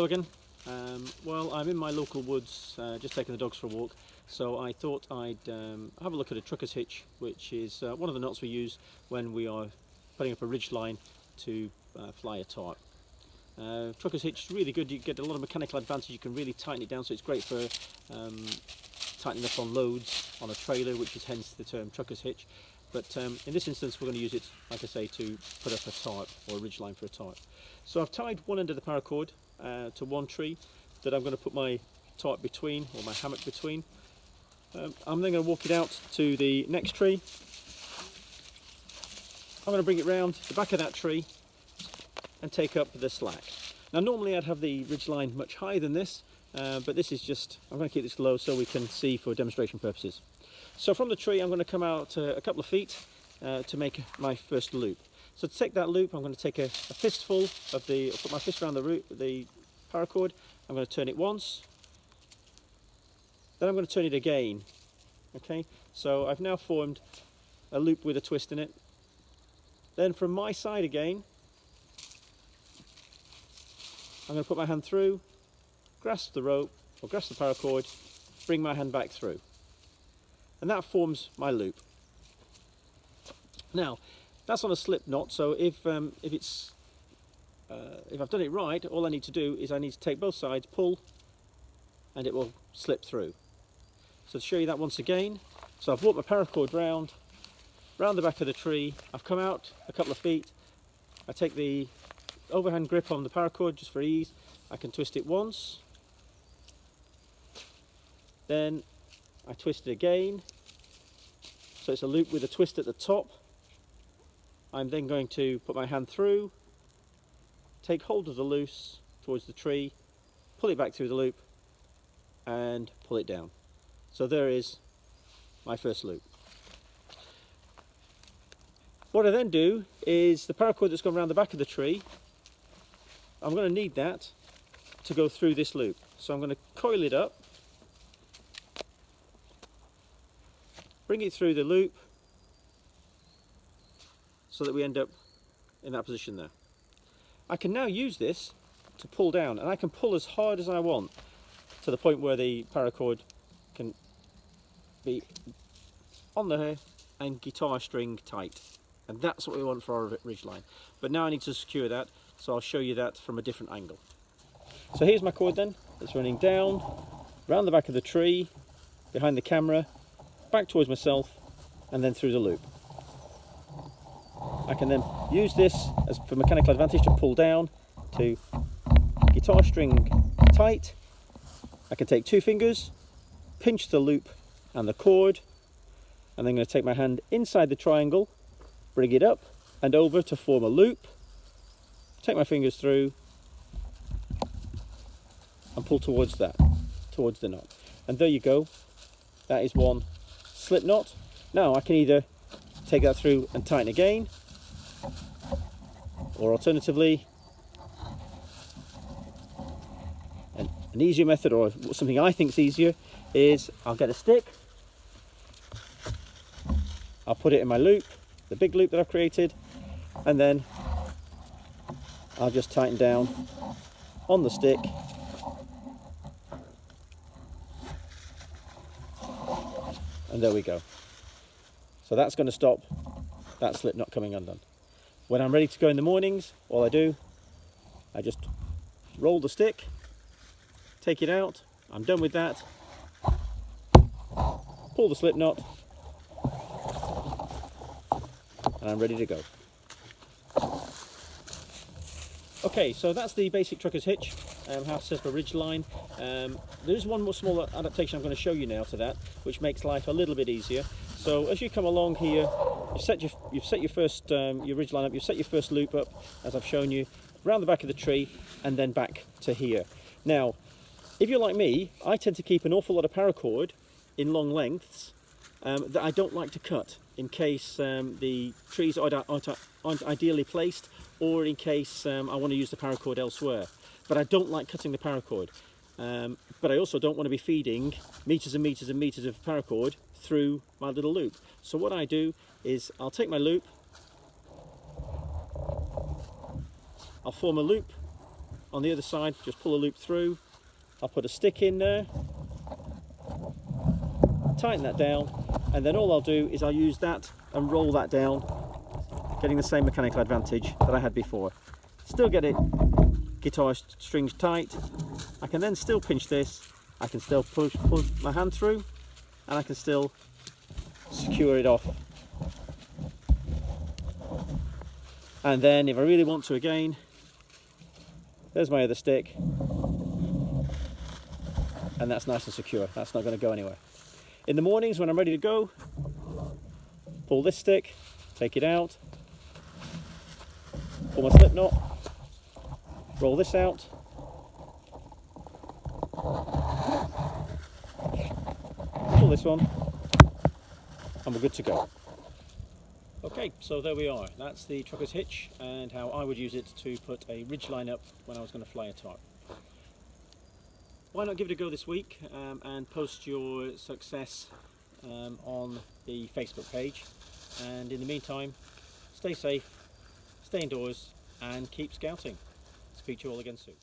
again. Well, I'm in my local woods, just taking the dogs for a walk, so I thought I'd have a look at a trucker's hitch, which is one of the knots we use when we are putting up a ridge line to fly a tarp. Trucker's hitch is really good. You get a lot of mechanical advantage. You can really tighten it down, so it's great for tightening up on loads on a trailer, which is hence the term trucker's hitch. But in this instance, we're going to use it, like I say, to put up a tarp or a ridge line for a tarp. So I've tied one end of the paracord to one tree that I'm going to put my tarp between, or my hammock between. I'm then going to walk it out to the next tree. I'm going to bring it round the back of that tree and take up the slack. Now normally I'd have the ridge line much higher than this, but this is just, I'm going to keep this low so we can see for demonstration purposes. So from the tree I'm going to come out a couple of feet to make my first loop. So to take that loop, I'm going to take a fistful of the, put my fist around the paracord. I'm going to turn it once, then I'm going to turn it again. Okay, so I've now formed a loop with a twist in it. Then from my side again, I'm going to put my hand through, grasp the rope, or grasp the paracord, bring my hand back through. And that forms my loop. Now, that's on a slip knot, so if I've done it right, all I need to do is I need to take both sides, pull, and it will slip through. So to show you that once again, so I've walked my paracord round the back of the tree, I've come out a couple of feet, I take the overhand grip on the paracord just for ease, I can twist it once, then I twist it again, so it's a loop with a twist at the top. I'm then going to put my hand through, take hold of the loose towards the tree, pull it back through the loop and pull it down. So there is my first loop. What I then do is the paracord that's gone around the back of the tree, I'm going to need that to go through this loop. So I'm going to coil it up, bring it through the loop so that we end up in that position there. I can now use this to pull down, and I can pull as hard as I want to the point where the paracord can be on there and guitar string tight. And that's what we want for our ridge line. But now I need to secure that, so I'll show you that from a different angle. So here's my cord then. It's running down, round the back of the tree, behind the camera, back towards myself, and then through the loop. I can then use this as for mechanical advantage to pull down to guitar string tight. I can take two fingers, pinch the loop and the cord, and then I'm going to take my hand inside the triangle, bring it up and over to form a loop, take my fingers through and pull towards that, towards the knot. And there you go, that is one slip knot. Now I can either take that through and tighten again, or alternatively, an easier method, or something I think is easier, is I'll get a stick, I'll put it in my loop, the big loop that I've created, and then I'll just tighten down on the stick and there we go. So that's going to stop that slip knot coming undone. When I'm ready to go in the mornings, all I do, I just roll the stick, take it out, I'm done with that, pull the slip knot, and I'm ready to go. Okay, so that's the basic trucker's hitch, how to set up a ridge line. There is one more small adaptation I'm going to show you now to that, which makes life a little bit easier. So as you come along here, you've set your first your ridge line up, you've set your first loop up, as I've shown you, around the back of the tree, and then back to here. Now, if you're like me, I tend to keep an awful lot of paracord in long lengths that I don't like to cut in case the trees aren't ideally placed, or in case I want to use the paracord elsewhere. But I don't like cutting the paracord. But I also don't want to be feeding meters and meters and meters of paracord through my little loop. So what I do is I'll take my loop, I'll form a loop on the other side, just pull a loop through. I'll put a stick in there, tighten that down, and then all I'll do is I'll use that and roll that down, getting the same mechanical advantage that I had before. Still get it guitar strings tight. I can then still pinch this, I can still push my hand through, and I can still secure it off. And then if I really want to again, there's my other stick, and that's nice and secure. That's not going to go anywhere. In the mornings when I'm ready to go, pull this stick, take it out, pull my slip knot, roll this out, pull this one, and we're good to go. Okay, so there we are. That's the trucker's hitch and how I would use it to put a ridgeline up when I was going to fly a tarp. Why not give it a go this week and post your success on the Facebook page, and in the meantime, stay safe, stay indoors and keep scouting. Speak to you all again soon.